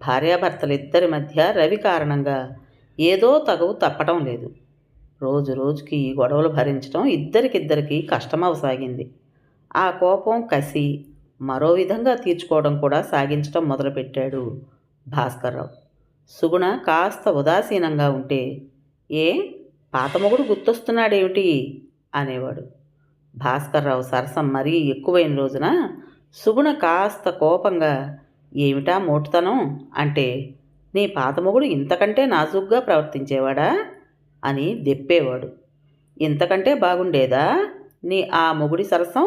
భార్యాభర్తలిద్దరి మధ్య రవి కారణంగా ఏదో తగువు తప్పటం లేదు. రోజు రోజుకి ఈ గొడవలు భరించడం ఇద్దరికిద్దరికి కష్టమవసాగింది. ఆ కోపం, కసి మరో విధంగా తీర్చుకోవడం కూడా సాగించడం మొదలుపెట్టాడు భాస్కర్రావు. సుగుణ కాస్త ఉదాసీనంగా ఉంటే, ఏ పాత మొగుడు గుర్తొస్తున్నాడేమిటి అనేవాడు. భాస్కర్రావు సరసం మరీ ఎక్కువైన రోజున సుగుణ కాస్త కోపంగా, ఏమిటా మోటుతనం అంటే, నీ పాత మొగుడు ఇంతకంటే నాజూగ్గా ప్రవర్తించేవాడా అని దెప్పేవాడు. ఇంతకంటే బాగుండేదా నీ ఆ మొగుడి సరసం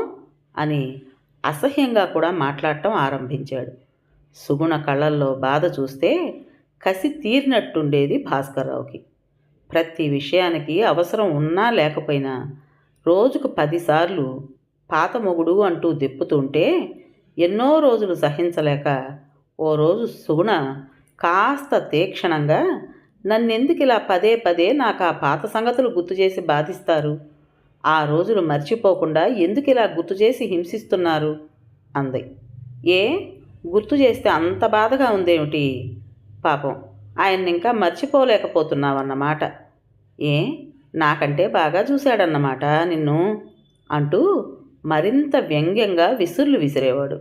అని అసహ్యంగా కూడా మాట్లాడటం ఆరంభించాడు. సుగుణ కళ్ళల్లో బాధ చూస్తే కసి తీరినట్టుండేది భాస్కర్రావుకి. ప్రతి విషయానికి అవసరం ఉన్నా లేకపోయినా రోజుకు 10 సార్లు పాత మొగుడు అంటూ దెప్పుతుంటే ఎన్నో రోజులు సహించలేక ఓ రోజు సుగుణ కాస్త తీక్షణంగా, నన్నెందుకు ఇలా పదే పదే నాకు ఆ పాత సంగతులు గుర్తు చేసి బాధిస్తారు? ఆ రోజులు మర్చిపోకుండా ఎందుకు ఇలా గుర్తు చేసి హింసిస్తున్నారు అంది. ఏ గుర్తు చేస్తే అంత బాధగా ఉందేమిటి? పాపం ఆయన్ని ఇంకా మర్చిపోలేకపోతున్నావన్నమాట. ఏ నాకంటే బాగా చూశాడన్నమాట నిన్ను అంటూ మరింత వ్యంగ్యంగా విసుర్లు విసిరేవాడు.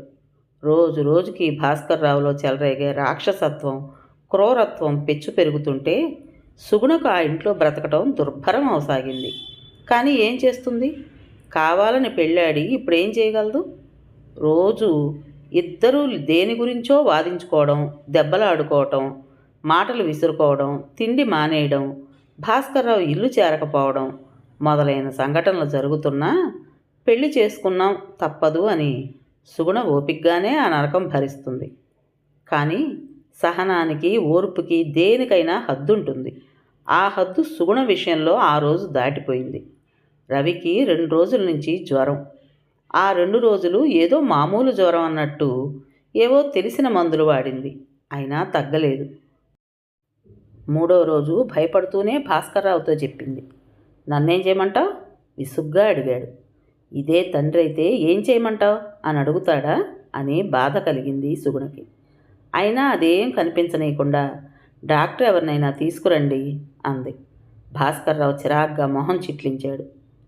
రోజు రోజుకి భాస్కర్రావులో చెలరేగే రాక్షసత్వం, క్రూరత్వం పెచ్చు పెరుగుతుంటే సుగుణకు ఆ ఇంట్లో బ్రతకటం దుర్భరం అవసాగింది. కానీ ఏం చేస్తుంది? కావాలని పెళ్ళాడి ఇప్పుడేం చేయగలదు? రోజు ఇద్దరూ దేని గురించో వాదించుకోవడం, దెబ్బలాడుకోవటం, మాటలు విసురుకోవడం, తిండి మానేయడం, భాస్కర్రావు ఇల్లు చేరకపోవడం మొదలైన సంఘటనలు జరుగుతున్నా పెళ్లి చేసుకున్నాం తప్పదు అని సుగుణ ఓపిగ్గానే ఆ నరకం భరిస్తుంది. కానీ సహనానికి, ఓర్పుకి దేనికైనా హద్దుంటుంది. ఆ హద్దు సుగుణ విషయంలో ఆ రోజు దాటిపోయింది. రవికి 2 రోజుల నుంచి జ్వరం. ఆ 2 రోజులు ఏదో మామూలు జ్వరం అన్నట్టు ఏవో తెలిసిన మందులు వాడింది. అయినా తగ్గలేదు. 3వ రోజు భయపడుతూనే భాస్కర్రావుతో చెప్పింది. నన్నేం చేయమంటావు? విసుగ్గా అడిగాడు. ఇదే తండ్రి అయితే ఏం చేయమంటావు అని అడుగుతాడా అని బాధ కలిగింది సుగుణకి. అయినా అదేం కనిపించనీయకుండా, డాక్టర్ ఎవరినైనా తీసుకురండి అంది. భాస్కర్రావు చిరాగ్గా మొహం చిట్లించాడు.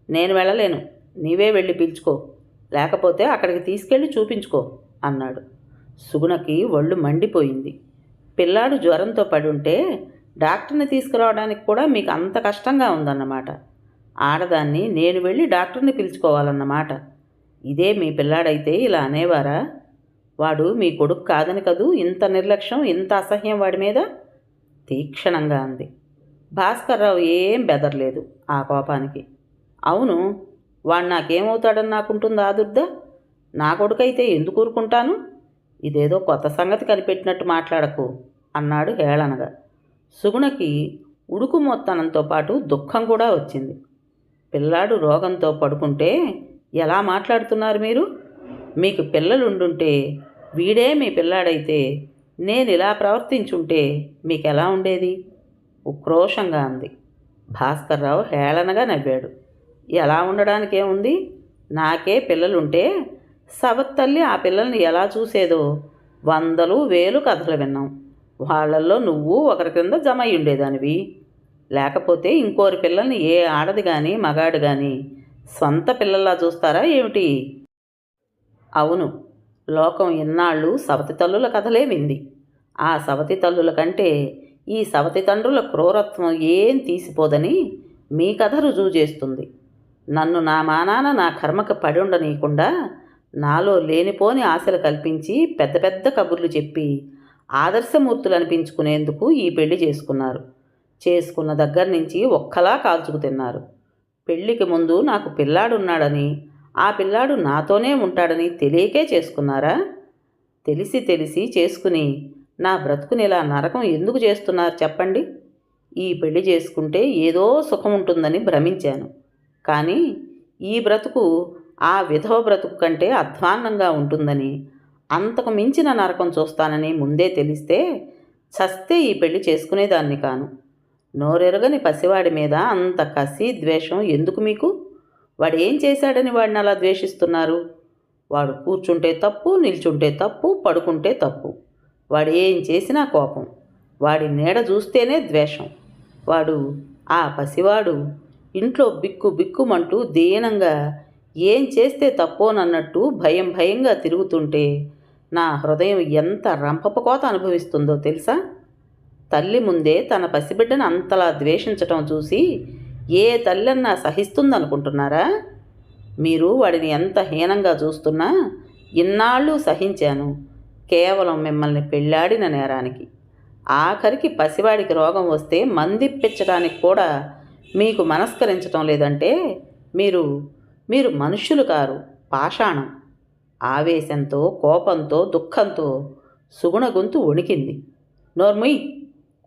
నేను వెళ్ళలేను, నీవే వెళ్ళి పిలుచుకో, లేకపోతే అక్కడికి తీసుకెళ్ళి చూపించుకో అన్నాడు. సుగుణకి ఒళ్ళు మండిపోయింది. పిల్లాడు జ్వరంతో పడి ఉంటే డాక్టర్ని తీసుకురావడానికి కూడా మీకు అంత కష్టంగా ఉందన్నమాట. ఆడదాన్ని నేను వెళ్ళి డాక్టర్ని పిలుచుకోవాలన్నమాట. ఇదే మీ పిల్లాడైతే ఇలా అనేవారా? వాడు మీ కొడుకు కాదని కదూ ఇంత నిర్లక్ష్యం, ఇంత అసహ్యం వాడి మీద తీక్షణంగా అంది. భాస్కర్రావు ఏం బెదరలేదు ఆ కోపానికి. అవును, వాడు నాకేమవుతాడని నాకుంటుందా దుర్ద? నా కొడుకైతే ఎందుకు ఊరుకుంటాను? ఇదేదో కొత్త సంగతి కనిపెట్టినట్టు మాట్లాడకు అన్నాడు హేళనగా. సుగుణకి ఉడుకుమొత్తనంతో పాటు దుఃఖం కూడా వచ్చింది. పిల్లాడు రోగంతో పడుకుంటే ఎలా మాట్లాడుతున్నారు మీరు? మీకు పిల్లలుండుంటే, వీడే మీ పిల్లాడైతే నేను ఇలా ప్రవర్తించుంటే మీకెలా ఉండేది? ఉక్రోషంగా అంది. భాస్కర్రావు హేళనగా నవ్వాడు. ఎలా ఉండడానికి ఏముంది? నాకే పిల్లలుంటే సవత్తల్లి ఆ పిల్లల్ని ఎలా చూసేదో 100, 1000 కథలు విన్నాం. వాళ్ళల్లో నువ్వు ఒకరి కింద జమ అయి ఉండేదానివి. లేకపోతే ఇంకోరి పిల్లల్ని ఏ ఆడది కానీ మగాడు కానీ సొంత పిల్లల్లా చూస్తారా ఏమిటి? అవును, లోకం ఇన్నాళ్ళు సవతి తల్లుల కథలే వింది. ఆ సవతి తల్లుల కంటే ఈ సవతి తండ్రుల క్రూరత్వం ఏం తీసిపోదని మీ కథ రుజువు చేస్తుంది. నన్ను నా మానాన నా కర్మకు పడి ఉండనీయకుండా నాలో లేనిపోని ఆశలు కల్పించి పెద్ద పెద్ద కబుర్లు చెప్పి ఆదర్శమూర్తులు అనిపించుకునేందుకు ఈ పెళ్లి చేసుకున్నారు. చేసుకున్న దగ్గర నుంచి ఒక్కలా కాల్చుకు తిన్నారు. పెళ్ళికి ముందు నాకు పిల్లాడున్నాడని, ఆ పిల్లాడు నాతోనే ఉంటాడని తెలియకే చేసుకున్నారా? తెలిసి తెలిసి చేసుకుని నా బ్రతుకుని ఇలా నరకం ఎందుకు చేస్తున్నారు చెప్పండి? ఈ పెళ్లి చేసుకుంటే ఏదో సుఖం ఉంటుందని భ్రమించాను. కానీ ఈ బ్రతుకు ఆ విధవ బ్రతుకు కంటే అధ్వాన్నంగా ఉంటుందని, అంతకు మించిన నరకం చూస్తానని ముందే తెలిస్తే చస్తే ఈ పెళ్లి చేసుకునేదాన్ని కాను. నోరెరగని పసివాడి మీద అంత కసి ద్వేషం ఎందుకు మీకు? వాడేం చేశాడని వాడిని అలా ద్వేషిస్తున్నారు? వాడు కూర్చుంటే తప్పు, నిల్చుంటే తప్పు, పడుకుంటే తప్పు. వాడు ఏం చేసినా కోపం. వాడి నీడ చూస్తేనే ద్వేషం. వాడు, ఆ పసివాడు ఇంట్లో బిక్కు బిక్కుమంటూ దీనంగా ఏం చేస్తే తప్పోనన్నట్టు భయం భయంగా తిరుగుతుంటే నా హృదయం ఎంత రంపపకోత అనుభవిస్తుందో తెలుసా? తల్లి ముందే తన పసిబిడ్డను అంతలా ద్వేషించటం చూసి ఏ తల్లన్నా సహిస్తుందనుకుంటున్నారా? మీరు వాడిని ఎంత హీనంగా చూస్తున్నా ఇన్నాళ్ళు సహించాను, కేవలం మిమ్మల్ని పెళ్ళాడిన నేరానికి. ఆఖరికి పసివాడికి రోగం వస్తే మందిప్పించడానికి కూడా మీకు మనస్కరించటం లేదంటే మీరు మీరు మనుష్యులు కారు, పాషాణం. ఆవేశంతో, కోపంతో, దుఃఖంతో సుగుణ గొంతు వణికింది. నోర్ముయ్!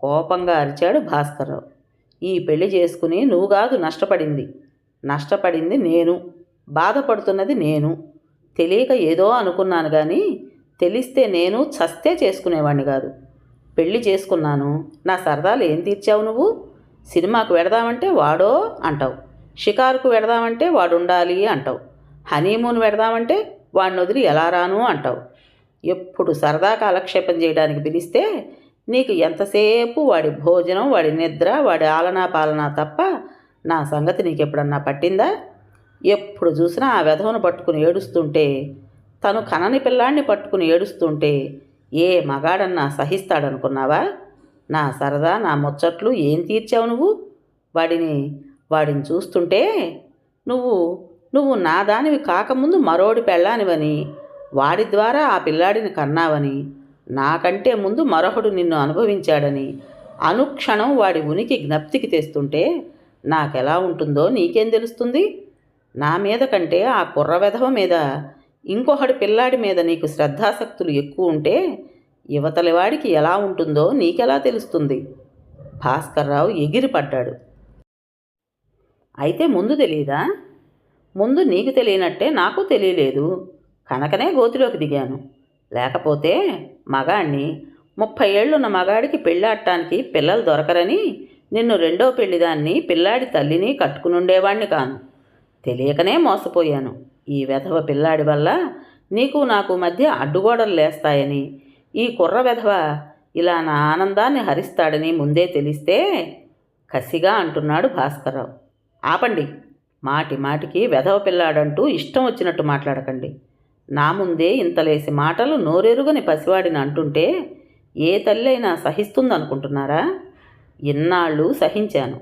కోపంగా అరిచాడు భాస్కర్రావు. ఈ పెళ్లి చేసుకుని నువ్వు కాదు నష్టపడింది నేను, బాధపడుతున్నది నేను. తెలియక ఏదో అనుకున్నాను కానీ తెలిస్తే నేను చస్తే చేసుకునేవాణ్ణి కాదు. పెళ్లి చేసుకున్నాను, నా సరదాలు ఏం తీర్చావు నువ్వు? సినిమాకు వెడదామంటే వాడో అంటావు, షికారుకు వెడదామంటే వాడుండాలి అంటావు, హనీమూన్ వెడదామంటే వాడిని వదిలి ఎలా రాను అంటావు. ఎప్పుడు సరదా కాలక్షేపం చేయడానికి పిలిస్తే నీకు ఎంతసేపు వాడి భోజనం, వాడి నిద్ర, వాడి ఆలనా పాలనా తప్ప నా సంగతి నీకెప్పుడన్నా పట్టిందా? ఎప్పుడు చూసినా ఆ వెధవను పట్టుకుని ఏడుస్తుంటే, తను కనని పిల్లాన్ని పట్టుకుని ఏడుస్తుంటే ఏ మగాడన్నా సహిస్తాడనుకున్నావా? నా సరదా, నా ముచ్చట్లు ఏం తీర్చావు నువ్వు? వాడిని చూస్తుంటే నువ్వు నా దానివి కాకముందు మరోడి పెళ్ళానివని, వాడి ద్వారా ఆ పిల్లాడిని కన్నావని, నాకంటే ముందు మరొకడు నిన్ను అనుభవించాడని అనుక్షణం వాడి ఉనికి జ్ఞప్తికి తెస్తుంటే నాకెలా ఉంటుందో నీకేం తెలుస్తుంది? నా మీద కంటే ఆ కుర్ర వెధవ మీద, ఇంకొకటి పిల్లాడి మీద నీకు శ్రద్ధాసక్తులు ఎక్కువ ఉంటే యువతలివాడికి ఎలా ఉంటుందో నీకెలా తెలుస్తుంది? భాస్కర్రావు ఎగిరిపడ్డాడు. అయితే ముందు తెలియదా? ముందు నీకు తెలియనట్టే నాకు తెలియలేదు కనుకనే గోతిలోకి దిగాను. లేకపోతే మగాణ్ణి, 30 ఏళ్లున్న మగాడికి పెళ్ళాడటానికి పిల్లలు దొరకరని నిన్ను రెండో పెళ్లిదాన్ని, పిల్లాడి తల్లిని కట్టుకునుండేవాణ్ణి కాను. తెలియకనే మోసపోయాను. ఈ వెధవ పిల్లాడి వల్ల నీకు నాకు మధ్య అడ్డుగోడలు లేస్తాయని, ఈ కుర్ర వెధవ ఇలా నా ఆనందాన్ని హరిస్తాడని ముందే తెలిస్తే కసిగా అంటున్నాడు భాస్కర్రావు. ఆపండి! మాటి మాటికి వెధవ పిల్లాడంటూ ఇష్టం వచ్చినట్టు మాట్లాడకండి. నా ముందే ఇంతలేసి మాటలు నోరెరుగని పసివాడిని అంటుంటే ఏ తల్లి అయినా సహిస్తుందనుకుంటున్నారా? ఇన్నాళ్ళు సహించాను,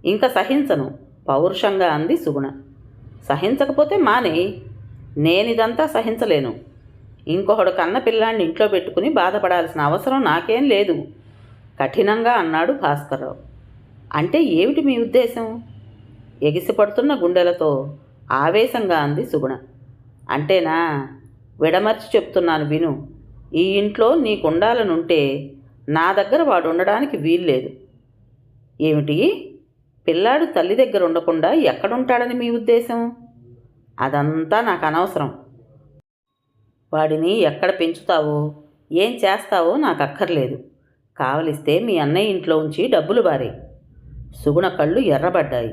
ఇంకా సహించను పౌరుషంగా అంది సుగుణ. సహించకపోతే మానేయి. నేనిదంతా సహించలేను. ఇంకొకడు కన్న పిల్లాన్ని ఇంట్లో పెట్టుకుని బాధపడాల్సిన అవసరం నాకేం లేదు కఠినంగా అన్నాడు భాస్కర్రావు. అంటే ఏమిటి మీ ఉద్దేశం? ఎగిసిపడుతున్న గుండెలతో ఆవేశంగా అంది సుగుణ. అంటేనా? విడమర్చి చెప్తున్నాను విను. ఈ ఇంట్లో నీకుండాలనుంటే నా దగ్గర వాడు ఉండడానికి వీల్లేదు. ఏమిటి? పిల్లాడు తల్లి దగ్గర ఉండకుండా ఎక్కడుంటాడని మీ ఉద్దేశం? అదంతా నాకు అనవసరం. వాడిని ఎక్కడ పెంచుతావో, ఏం చేస్తావో నాకు అక్కర్లేదు. కావలిస్తే మీ అన్నయ్య ఇంట్లో ఉంచి డబ్బులు బారే. సుగుణ కళ్ళు ఎర్రబడ్డాయి.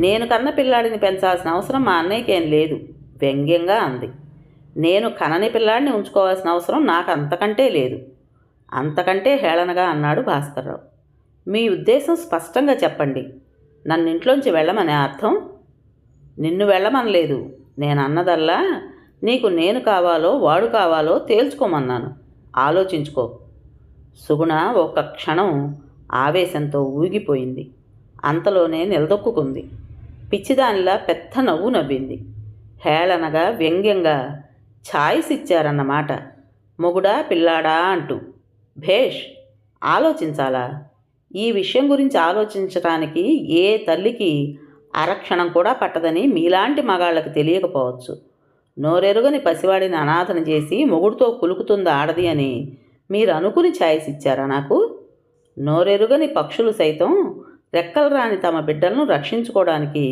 నేను కన్న పిల్లాడిని పెంచాల్సిన అవసరం మా అన్నయ్యకేం లేదు వ్యంగ్యంగా అంది. నేను కనని పిల్లాడిని ఉంచుకోవాల్సిన అవసరం నాకు అంతకంటే లేదు అంతకంటే హేళనగా అన్నాడు భాస్కర్రావు. మీ ఉద్దేశం స్పష్టంగా చెప్పండి. నన్నింట్లోంచి వెళ్ళమనే అర్థం? నిన్ను వెళ్ళమనలేదు. నేను అన్నదల్లా నీకు నేను కావాలో వాడు కావాలో తేల్చుకోమన్నాను. ఆలోచించుకో. సుగుణ ఒక క్షణం ఆవేశంతో ఊగిపోయింది. అంతలోనే నిలదొక్కుంది. పిచ్చిదానిలా పెద్ద నవ్వు నవ్వింది. హేళనగా, వ్యంగ్యంగా ఛాయిస్ ఇచ్చారన్నమాట. మొగుడా పిల్లాడా అంటూ. భేష్! ఆలోచించాలా? ఈ విషయం గురించి ఆలోచించటానికి ఏ తల్లికి అరక్షణం కూడా పట్టదని మీలాంటి మగాళ్ళకి తెలియకపోవచ్చు. నోరెరుగని పసివాడిని అనాథన చేసి మొగుడుతో కులుకుతుంది ఆడది అని మీరు అనుకుని ఛాయిస్ ఇచ్చారా నాకు? నోరెరుగని పక్షులు సైతం రెక్కలు రాని తమ బిడ్డలను రక్షించుకోవడానికి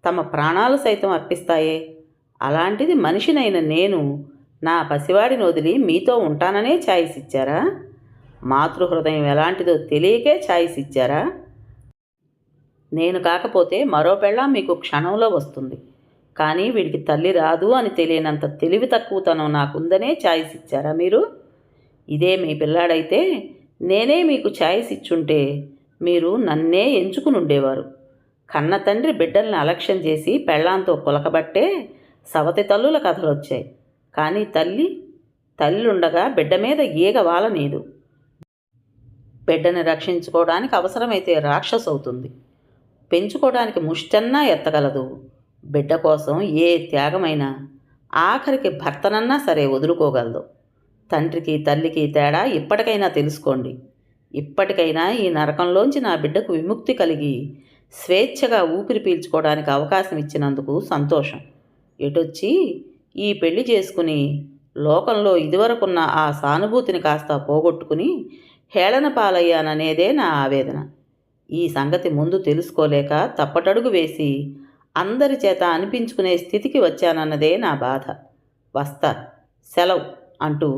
తమ ప్రాణాలు సైతం అర్పిస్తాయే. అలాంటిది మనిషినైన నేను నా పసివాడిని వదిలి మీతో ఉంటాననే ఛాయిస్ ఇచ్చారా? మాతృహృదయం ఎలాంటిదో తెలియకే ఛాయిస్ ఇచ్చారా? నేను కాకపోతే మరో పెళ్ళాం మీకు క్షణంలో వస్తుంది, కానీ వీడికి తల్లి రాదు అని తెలియనంత తెలివి తక్కువతనం నాకుందనే ఛాయిస్ ఇచ్చారా మీరు? ఇదే మీ పిల్లాడైతే నేనే మీకు ఛాయిస్ ఇచ్చుంటే మీరు నన్నే ఎంచుకుని ఉండేవారు. కన్న తండ్రి బిడ్డల్ని అలక్ష్యం చేసి పెళ్ళాంతో కులకబట్టే సవతి తల్లుల కథలు వచ్చాయి. కానీ తల్లుండగా బిడ్డ మీద ఈగ వాలనీదు. బిడ్డని రక్షించుకోవడానికి అవసరమైతే రాక్షసవుతుంది. పెంచుకోవడానికి ముష్టన్నా ఎత్తగలదు. బిడ్డ కోసం ఏ త్యాగమైనా, ఆఖరికి భర్తనన్నా సరే వదులుకోగలదు. తండ్రికి తల్లికి తేడా ఇప్పటికైనా తెలుసుకోండి. ఇప్పటికైనా ఈ నరకంలోంచి నా బిడ్డకు విముక్తి కలిగి స్వేచ్ఛగా ఊపిరి పీల్చుకోవడానికి అవకాశం ఇచ్చినందుకు సంతోషం. ఎటొచ్చి ఈ పెళ్లి చేసుకుని లోకంలో ఇదివరకున్న ఆ సానుభూతిని కాస్త పోగొట్టుకుని హేళన పాలయ్యాననేదే నా ఆవేదన. ఈ సంగతి ముందు తెలుసుకోలేక తప్పటడుగు వేసి అందరి చేత అనిపించుకునే స్థితికి వచ్చానన్నదే నా బాధ. వస్తా, సెలవు అంటూ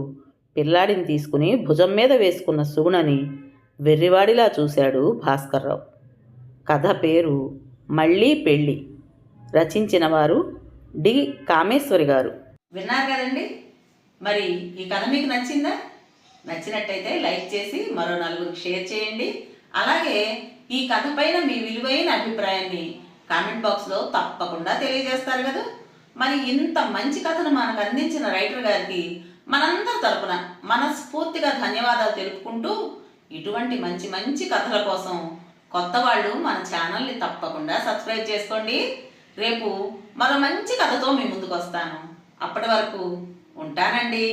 పిల్లాడిని తీసుకుని భుజం మీద వేసుకున్న సుగుణని వెర్రివాడిలా చూశాడు భాస్కర్రావు. కథ పేరు మళ్ళీ పెళ్ళి. రచించిన వారు డి కామేశ్వరి గారు. విన్నారు కదండి. మరి ఈ కథ మీకు నచ్చిందా? నచ్చినట్టయితే లైక్ చేసి మరో నలుగురికి షేర్ చేయండి. అలాగే ఈ కథ పైన మీ విలువైన అభిప్రాయాన్ని కామెంట్ బాక్స్లో తప్పకుండా తెలియజేస్తారు కదా. మరి ఇంత మంచి కథను మనకు అందించిన రైటర్ గారికి మనందరి తరపున మనస్ఫూర్తిగా ధన్యవాదాలు తెలుపుకుంటూ, ఇటువంటి మంచి మంచి కథల కోసం కొత్త వాళ్ళు మన ఛానల్ని తప్పకుండా సబ్స్క్రైబ్ చేసుకోండి. రేపు మరో మంచి కథతో మీ ముందుకు వస్తాను. అప్పటి వరకు ఉంటానండి.